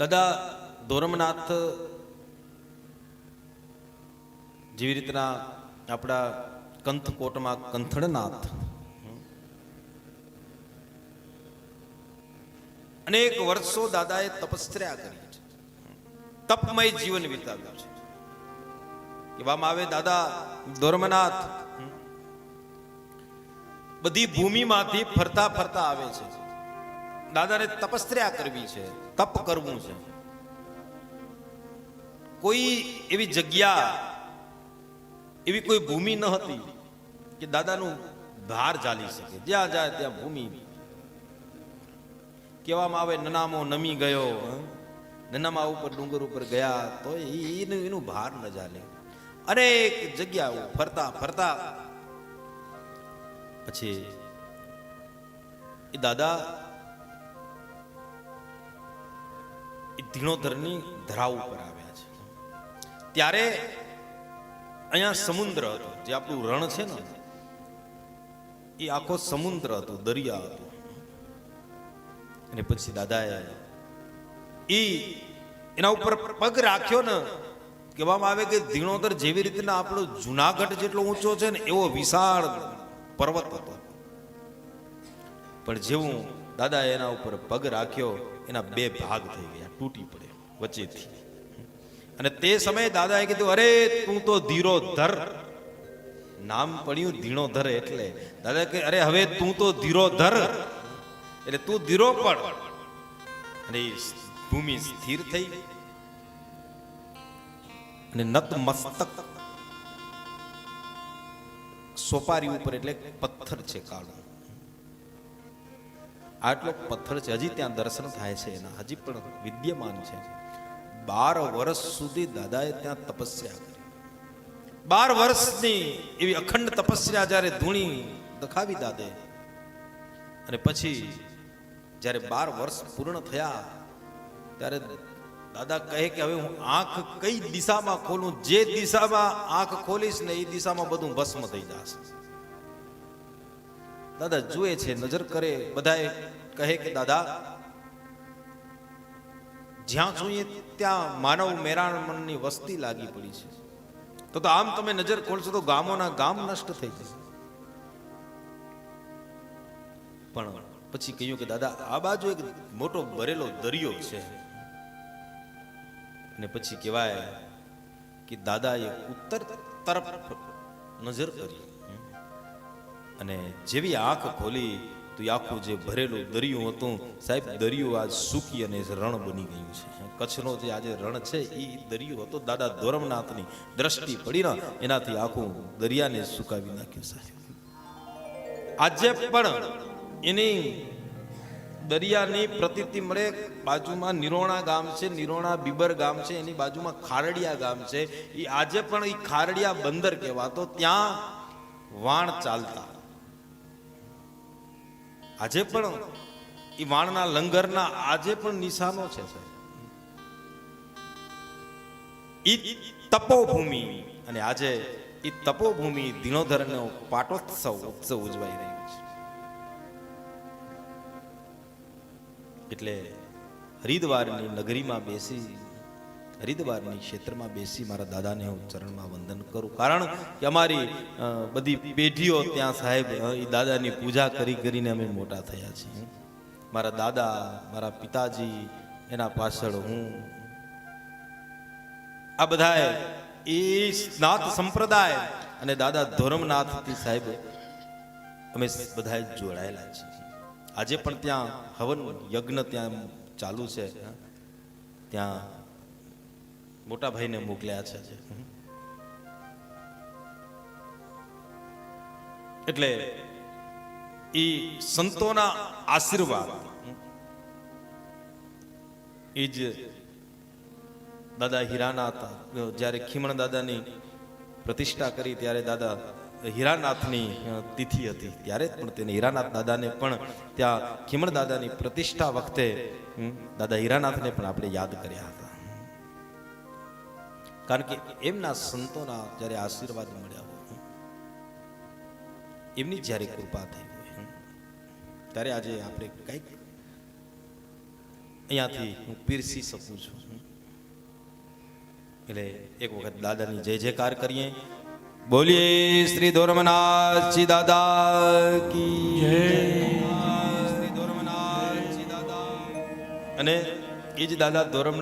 દાદા ધોરમનાથ જેવી રીતના આપણા કંથકોટમાં કંથળનાથ અનેક વર્ષો દાદાએ તપસ્યા કરી છે, તપમય જીવન વિતાવ્યું છે. કહેવામાં આવે દાદા ધોરમનાથ બધી ભૂમિમાંથી ફરતા ફરતા આવે છે. દાદાને તપસ્યા કરવી છે, તપ કરવું છે. કોઈ એવી જગ્યા, એવી કોઈ ભૂમિ ન હતી કે દાદાનું ધાર ચાલી શકે. જ્યાં જાય ત્યાં ભૂમિ. કહેવામાં આવે નનામો નમી ગયો, નનામા ઉપર ડુંગર ઉપર ગયા તો એનું ભાર ન ચાલે. અનેક જગ્યાઓ ફરતા ફરતા પછી એ દાદા ધીણોધરની ધરા ઉપર આવ્યા છે. ત્યારે અહીંયા સમુદ્ર હતો, જે આપણું રણ છે ને એ આખો સમુદ્ર હતો, દરિયા હતો. અને પછી દાદાએ એના ઉપર પગ રાખ્યો ને, કહેવામાં આવે કે ધીણોધર જેવી રીતના આપણો જુનાગઢ જેટલો ઊંચો છે ને એવો વિશાળ પર્વત હતો. પણ જેવું દાદાએ એના ઉપર પગ રાખ્યો, એના બે ભાગ થઈ ગયા, તૂટી પડે વચ્ચેથી. અને તે સમયે દાદાએ કીધું, અરે તું તો ધીરોધર. નામ પડ્યું ધીણોધર એટલે દાદા કે અરે હવે તું તો ધીરોધર, એટલે તું ધીરો પડ. અને ભૂમિ સ્થિર થઈ અને નત મસ્તક સોપારી ઉપર, એટલે પથ્થર છે કાળો, આટલો પથ્થર છે. હજી ત્યાં દર્શન થાય છે એના, હજી પણ વિદ્યમાન છે. 12 વર્ષ સુધી દાદાએ ત્યાં તપસ્યા કરી. 12 વર્ષની એવી અખંડ તપસ્યા જ્યારે ધૂણી દખાવી દાદે, અને પછી જ્યારે 12 વર્ષ પૂર્ણ થયા ત્યારે દાદા કહે કે હવે હું આંખ કઈ દિશામાં ખોલું? જે દિશામાં આંખ ખોલીશ ને એ દિશામાં બધું ભસ્મ થઈ જશે. દાદા જુએ છે, નજર કરે, બધાએ કહે કે દાદા જ્યાં જોઈએ ત્યાં માનવ મેરામણની વસ્તી લાગી પડી છે, તો આમ તમે નજર ખોલશો તો ગામોના ગામ નષ્ટ થઈ જશે. પણ પછી કહ્યું કે દાદા આ બાજુ એક મોટો ભરેલો દરિયો છે. અને પછી કહેવાય કે દાદાએ ઉત્તર તરફ નજર કરી અને જેવી આંખ ખોલી તો આખું જે ભરેલું દરિયું હતું, સાહેબ દરિયું આજ સૂકી અને રણ બની ગયું છે. કચ્છનો જે આજે રણ છે એ દરિયો હતો. દાદા ધોરમનાથની દ્રષ્ટિ પડી ને એનાથી આખું દરિયાને સુકાવી નાખ્યું. સાહેબ આજે પણ એની દરિયાની પ્રતીતિ મળે. બાજુમાં નિરોણા ગામ છે, નિરોણા બીબર ગામ છે, એની બાજુમાં ખારડિયા ગામ છે. એ આજે પણ એ ખારડિયા બંદર કહેવાતો, ત્યાં વાણ ચાલતા. આજે પણ એ વાણના લંગરના આજે પણ નિશાનો છે. ઈ તપોભૂમિ, અને આજે એ તપોભૂમિ ધીણોધરનો પાટોત્સવ ઉત્સવ ઉજવાઈ રહ્યો છે. એટલે હરિદ્વારની નગરીમાં બેસી, હરિદ્વારની ક્ષેત્રમાં બેસી મારા દાદાને હું ચરણમાં વંદન કરું. કારણ કે અમારી બધી પેઢીઓ ત્યાં સાહેબ એ દાદાની પૂજા કરી કરીને અમે મોટા થયા છીએ. મારા દાદા, મારા પિતાજી, એના પાછળ હું, આ બધાએ એ નાથ સંપ્રદાય અને દાદા ધોરમનાથથી સાહેબ અમે બધાએ જોડાયેલા છીએ. આજે પણ ત્યાં હવન યજ્ઞ ત્યાં ચાલુ છે. ત્યાં મોટા ભાઈને મોકલ્યા છે. એટલે એ સંતોના આશીર્વાદ એ જ દાદા હીરાનાથ જ્યારે ખીમણ દાદાની પ્રતિષ્ઠા કરી ત્યારે દાદા હીરાનાથની તિથિ હતી, ત્યારે પણ તેને હીરાનાથ દાદાને પણ ત્યાં ખીમણ દાદાની પ્રતિષ્ઠા વખતે દાદા હીરાનાથને પણ આપણે યાદ કર્યા હતા. કારણ કે એમના સંતોના જ્યારે આશીર્વાદ મળ્યા હોય, એમની જ્યારે કૃપા થઈ હોય, ત્યારે આજે આપણે કંઈક અહીંયાથી હું પીરસી શકું છું. એટલે એક વખત દાદાની જય જયકાર કરીએ. બોલીએ શ્રી ધોરમનાથજી દાદા કી જય. શ્રી ધોરમનાથજી દાદા. અને એ જ દાદા ધોરમનાથ